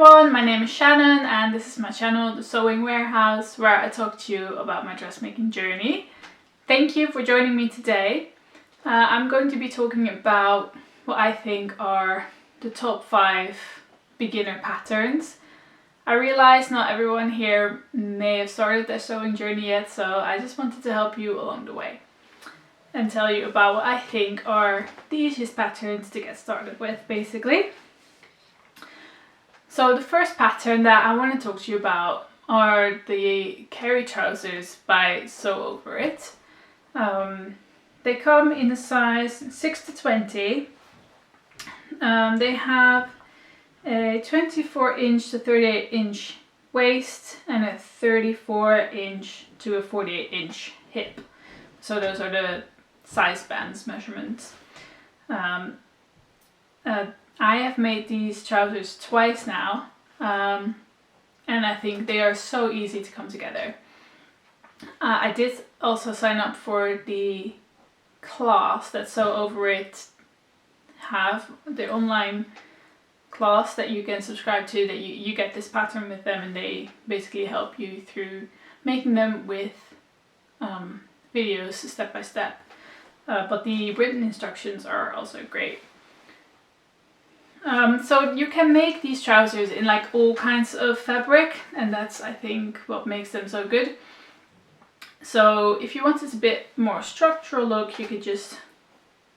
everyone, my name is Shannon and this is my channel, The Sewing Warehouse, where I talk to you about my dressmaking journey. Thank you for joining me today. I'm going to be talking about what I think are the top 5 beginner patterns. I realize not everyone here may have started their sewing journey yet, so I just wanted to help you along the way and tell you about what I think are the easiest patterns to get started with, basically. So the first pattern that I want to talk to you about are the Carrie trousers by Sew Over It. They come in a size 6 to 20. They have a 24-inch to 38-inch waist and a 34-inch to a 48-inch hip. So those are the size bands measurements. I have made these trousers twice now, and I think they are so easy to come together. I did also sign up for the class that Sew Over It have, the online class that you can subscribe to, that you get this pattern with them, and they basically help you through making them with videos step by step. But the written instructions are also great. So you can make these trousers in like all kinds of fabric, and that's I think what makes them so good. So if you wanted a bit more structural look, you could just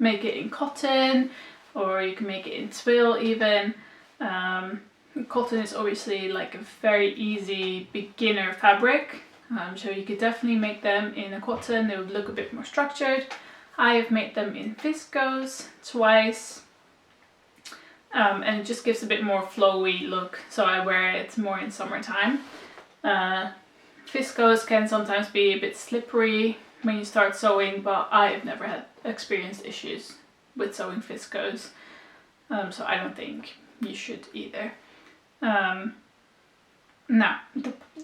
make it in cotton, or you can make it in twill even. Cotton is obviously like a very easy beginner fabric, so you could definitely make them in a cotton. They would look a bit more structured. I have made them in viscose twice. And it just gives a bit more flowy look, so I wear it more in summertime. Viscose can sometimes be a bit slippery when you start sewing, but I've never had experienced issues with sewing viscose, so I don't think you should either. Now,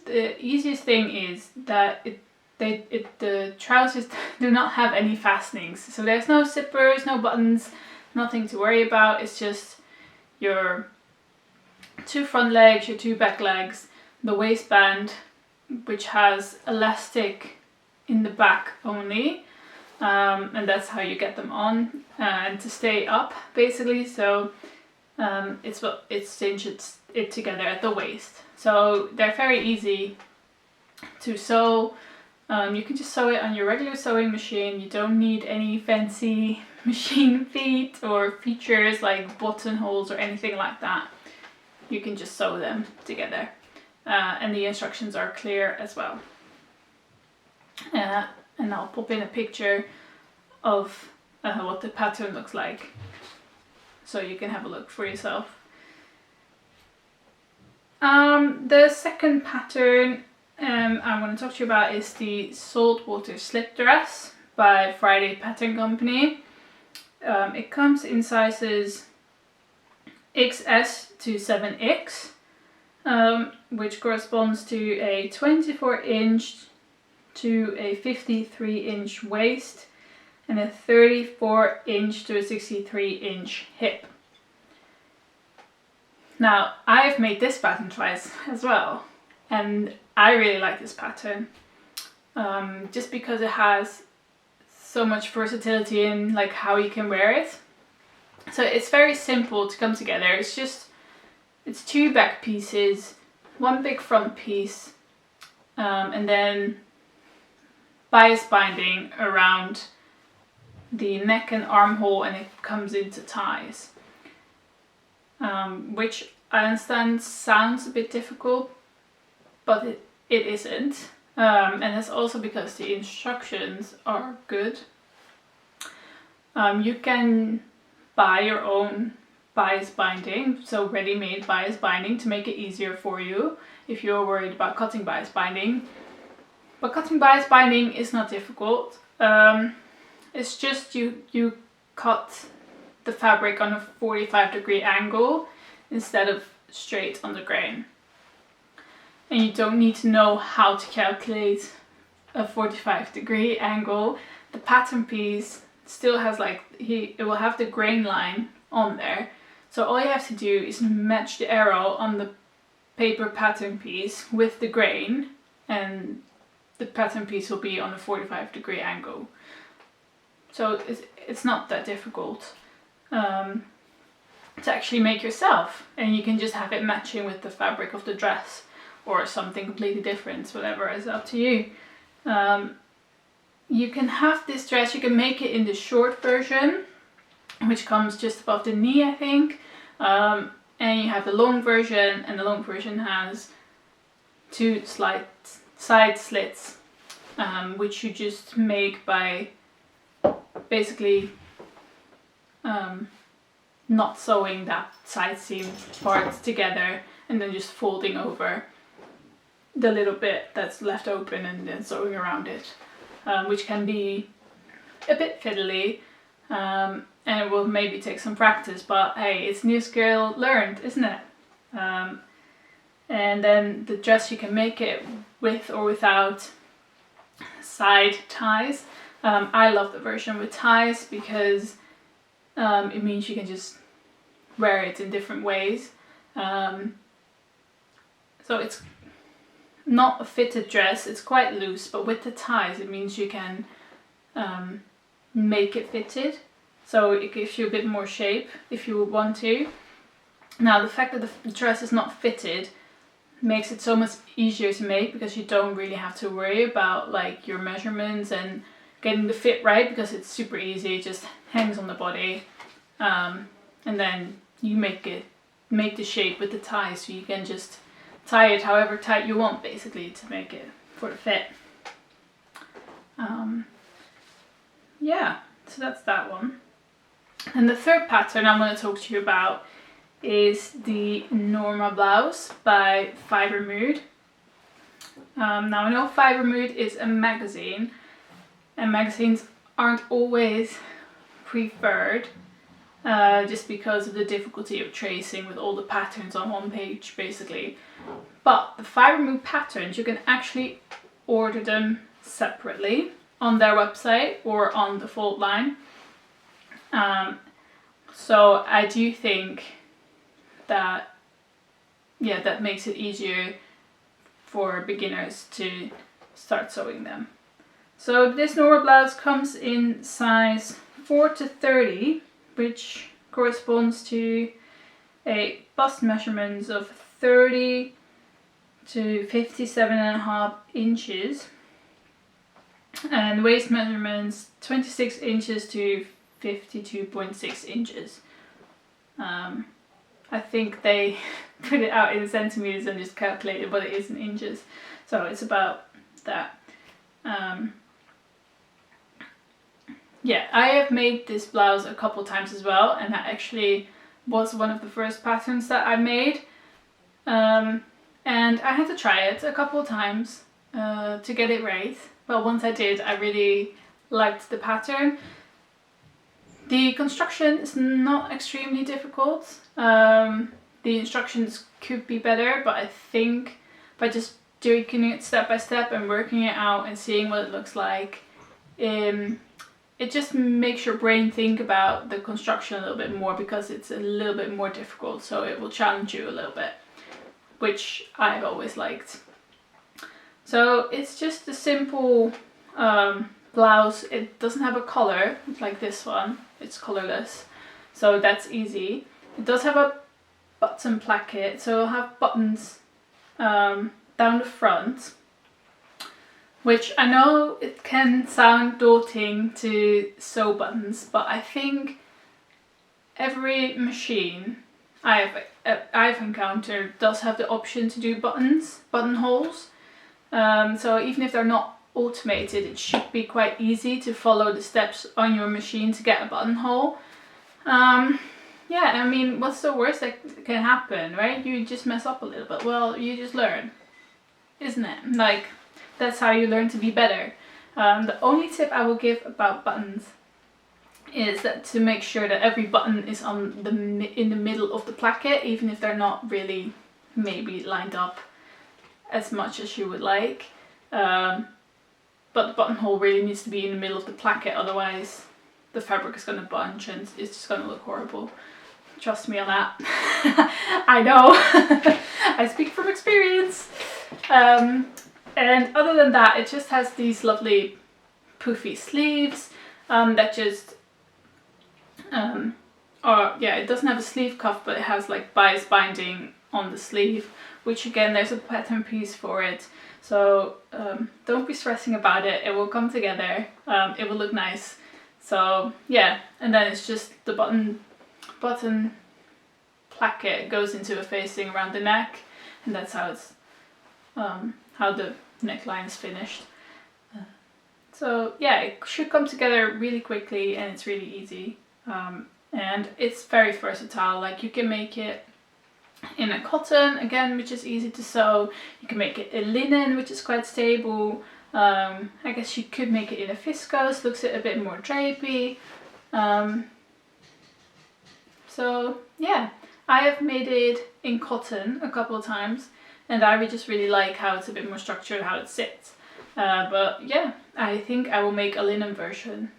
the easiest thing is that the trousers do not have any fastenings, so there's no zippers, no buttons, nothing to worry about. It's just your 2 front legs, your 2 back legs, the waistband, which has elastic in the back only, and that's how you get them on and to stay up basically. So it cinches it together at the waist, so they're very easy to sew. You can just sew it on your regular sewing machine. You don't need any fancy machine feet or features like buttonholes or anything like that. You can just sew them together, and the instructions are clear as well. And I'll pop in a picture of what the pattern looks like, so you can have a look for yourself. The second pattern I want to talk to you about is the Saltwater Slipdress by Friday Pattern Company. It comes in sizes XS to 7X, which corresponds to a 24-inch to a 53-inch waist and a 34-inch to a 63-inch hip. Now, I've made this pattern twice as well, and I really like this pattern, just because it has so much versatility in like how you can wear it. So it's very simple to come together. It's 2 back pieces, 1 big front piece, and then bias binding around the neck and armhole, and it comes into ties, which I understand sounds a bit difficult, but it isn't. And that's also because the instructions are good. You can buy your own bias binding, so ready-made bias binding, to make it easier for you if you're worried about cutting bias binding. But cutting bias binding is not difficult. It's just you cut the fabric on a 45-degree angle instead of straight on the grain. And you don't need to know how to calculate a 45-degree angle. The pattern piece still has it will have the grain line on there. So all you have to do is match the arrow on the paper pattern piece with the grain, and the pattern piece will be on a 45-degree angle. So it's not that difficult to actually make yourself, and you can just have it matching with the fabric of the dress or something completely different, whatever is up to you. You can have this dress, you can make it in the short version, which comes just above the knee, I think. And you have the long version, and the long version has 2 side slits, which you just make by basically not sewing that side seam part together and then just folding over the little bit that's left open and then sewing around it, which can be a bit fiddly, and it will maybe take some practice, but hey, it's new skill learned, isn't it? And then the dress, you can make it with or without side ties. I love the version with ties because it means you can just wear it in different ways. So it's not a fitted dress, it's quite loose, but with the ties it means you can make it fitted, so it gives you a bit more shape if you want to. Now the fact that the dress is not fitted makes it so much easier to make, because you don't really have to worry about like your measurements and getting the fit right, because it's super easy, it just hangs on the body, and then you make the shape with the ties, so you can just tie it however tight you want basically to make it for the fit. Yeah, so that's that one. And the third pattern I'm going to talk to you about is the Norma blouse by Fibremood. Now I know Fibremood is a magazine, and magazines aren't always preferred, just because of the difficulty of tracing with all the patterns on one page basically. But the Fibremood patterns, you can actually order them separately on their website or on the fold line. So I do think that, yeah, that makes it easier for beginners to start sewing them. So this Norma blouse comes in size 4 to 30, which corresponds to a bust measurements of 30 to 57.5 inches, and waist measurements 26 inches to 52.6 inches. I think they put it out in centimeters and just calculated what it is in inches, so it's about that. Yeah, I have made this blouse a couple times as well, and that actually was one of the first patterns that I made, and I had to try it a couple of times to get it right, but once I did, I really liked the pattern. The construction is not extremely difficult. The instructions could be better, but I think by just doing it step by step and working it out and seeing what it looks like, it just makes your brain think about the construction a little bit more, because it's a little bit more difficult, so it will challenge you a little bit, which I've always liked. So it's just a simple blouse. It doesn't have a collar like this one, it's colorless, so that's easy. It does have a button placket, so it'll have buttons down the front, which I know it can sound daunting to sew buttons, but I think every machine I've encountered does have the option to do buttonholes. So even if they're not automated, it should be quite easy to follow the steps on your machine to get a buttonhole. Yeah, I mean, what's the worst that can happen, right? You just mess up a little bit. Well, you just learn, isn't it? Like, that's how you learn to be better. The only tip I will give about buttons is that to make sure that every button is in the middle of the placket, even if they're not really maybe lined up as much as you would like. But the buttonhole really needs to be in the middle of the placket, otherwise the fabric is going to bunch and it's just going to look horrible. Trust me on that. I know. I speak from experience. And other than that, it just has these lovely poofy sleeves that just it doesn't have a sleeve cuff, but it has like bias binding on the sleeve, which again, there's a pattern piece for it. So don't be stressing about it. It will come together. It will look nice. So yeah, and then it's just the button placket goes into a facing around the neck, and that's how it's how the neckline is finished. So yeah, it should come together really quickly, and it's really easy. And it's very versatile. Like, you can make it in a cotton, again, which is easy to sew. You can make it in linen, which is quite stable. I guess you could make it in a viscose, looks a bit more drapey. So yeah, I have made it in cotton a couple of times, and I just really like how it's a bit more structured, how it sits. But yeah, I think I will make a linen version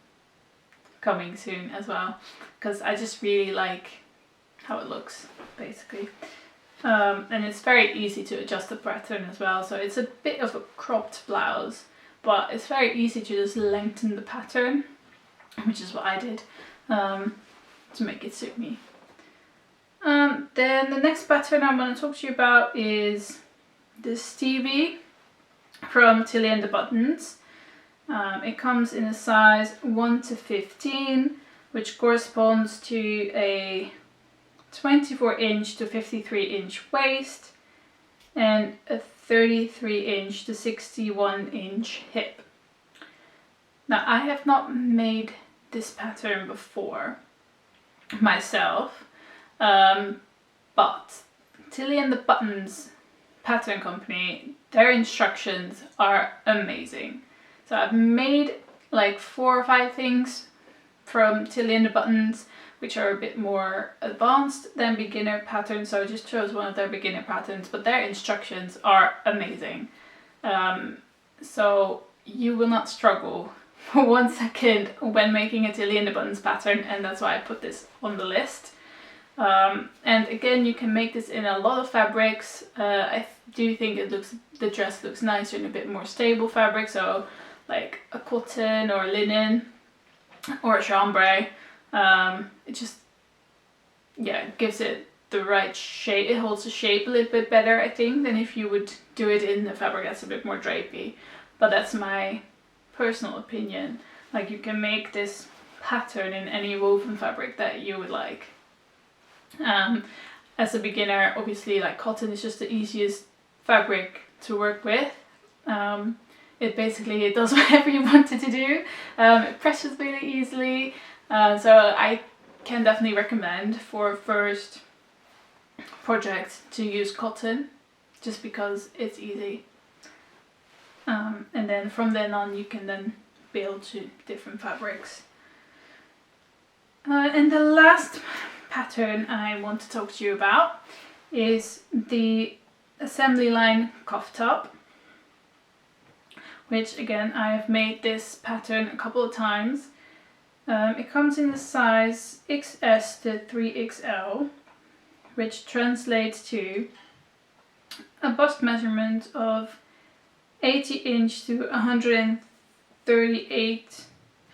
coming soon as well, because I just really like how it looks, basically. And it's very easy to adjust the pattern as well. So it's a bit of a cropped blouse, but it's very easy to just lengthen the pattern, which is what I did to make it suit me. Then the next pattern I'm going to talk to you about is the Stevie from Tilly and the Buttons. It comes in a size 1 to 15, which corresponds to a 24-inch to 53-inch waist and a 33-inch to 61-inch hip. Now, I have not made this pattern before myself, but Tilly and the Buttons pattern company, their instructions are amazing. So I've made like 4 or 5 things from Tilly and the Buttons, which are a bit more advanced than beginner patterns. So I just chose one of their beginner patterns, but their instructions are amazing. So you will not struggle for 1 second when making a Tilly and the Buttons pattern, and that's why I put this on the list. And again, you can make this in a lot of fabrics. I do think the dress looks nicer in a bit more stable fabric, so like a cotton or linen or a chambray. It just, yeah, gives it the right shape. It holds the shape a little bit better, I think, than if you would do it in a fabric that's a bit more drapey. But that's my personal opinion. Like, you can make this pattern in any woven fabric that you would like. As a beginner, obviously, like, cotton is just the easiest fabric to work with. It does whatever you want it to do. It presses really easily. So I can definitely recommend for first project to use cotton, just because it's easy. And then from then on you can then build to different fabrics. And the last pattern I want to talk to you about is the assembly line cuff top, which again, I have made this pattern a couple of times. It comes in the size XS to 3XL, which translates to a bust measurement of 80 inch to 138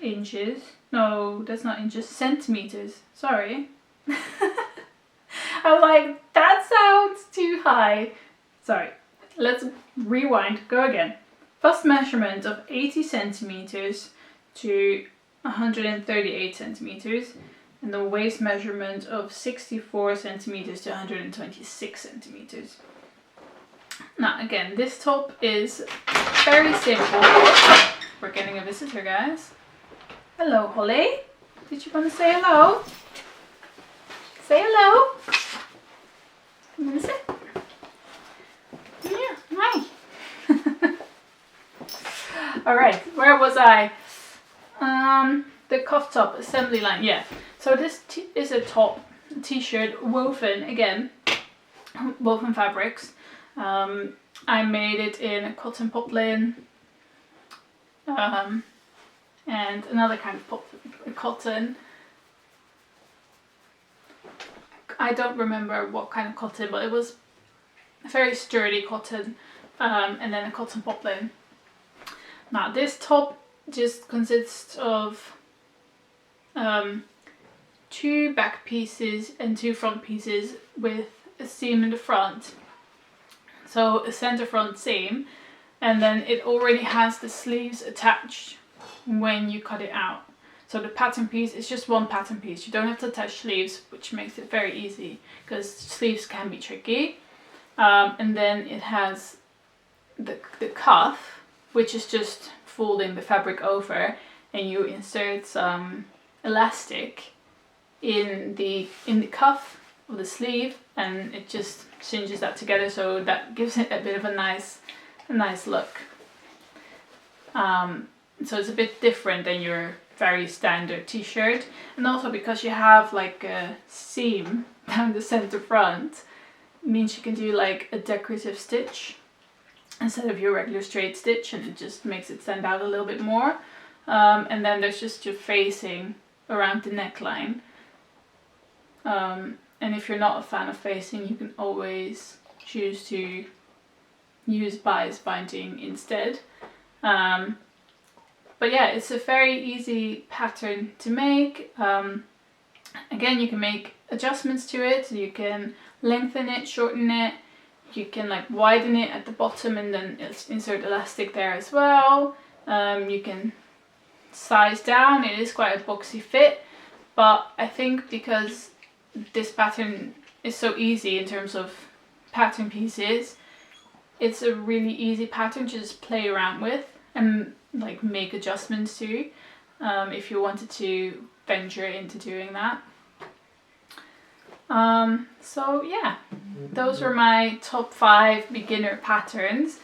inches. No, that's not inches, centimeters. Sorry. I'm like, that sounds too high. Sorry, let's rewind, go again. Bust measurement of 80 centimeters to 138 centimeters, and the waist measurement of 64 centimeters to 126 centimeters. Now again, this top is very simple. We're getting a visitor, guys. Hello, Holly. Did you want to say hello? Say hello. I'm gonna sit. Yeah, hi. Alright, where was I? The cuff top assembly line, yeah. So this is a top t-shirt woven, again, woven fabrics. I made it in a cotton poplin and another kind of cotton. I don't remember what kind of cotton, but it was very sturdy cotton, and then a cotton poplin. Now this top just consists of 2 back pieces and 2 front pieces with a seam in the front. So a center front seam, and then it already has the sleeves attached when you cut it out. So the pattern piece is just one pattern piece. You don't have to attach sleeves, which makes it very easy because sleeves can be tricky. And then it has the cuff, which is just folding the fabric over, and you insert some elastic in the cuff of the sleeve, and it just cinches that together, so that gives it a bit of a nice look. So it's a bit different than your very standard t-shirt, and also because you have like a seam down the center front, means you can do like a decorative stitch instead of your regular straight stitch, and it just makes it stand out a little bit more. And then there's just your facing around the neckline. And if you're not a fan of facing, you can always choose to use bias binding instead. But yeah, it's a very easy pattern to make. Again, you can make adjustments to it. You can lengthen it, shorten it. You can like widen it at the bottom and then insert elastic there as well. You can size down. It is quite a boxy fit, but I think because this pattern is so easy in terms of pattern pieces, it's a really easy pattern to just play around with and like make adjustments to, if you wanted to venture into doing that. So yeah, those are my top 5 beginner patterns.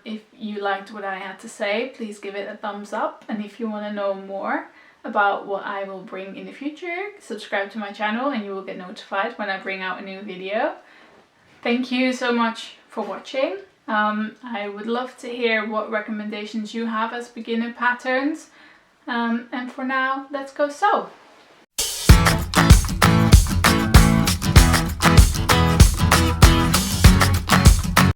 If you liked what I had to say, please give it a thumbs up, and if you want to know more about what I will bring in the future, subscribe to my channel and you will get notified when I bring out a new video. Thank you so much for watching. I would love to hear what recommendations you have as beginner patterns. And for now, let's go sew!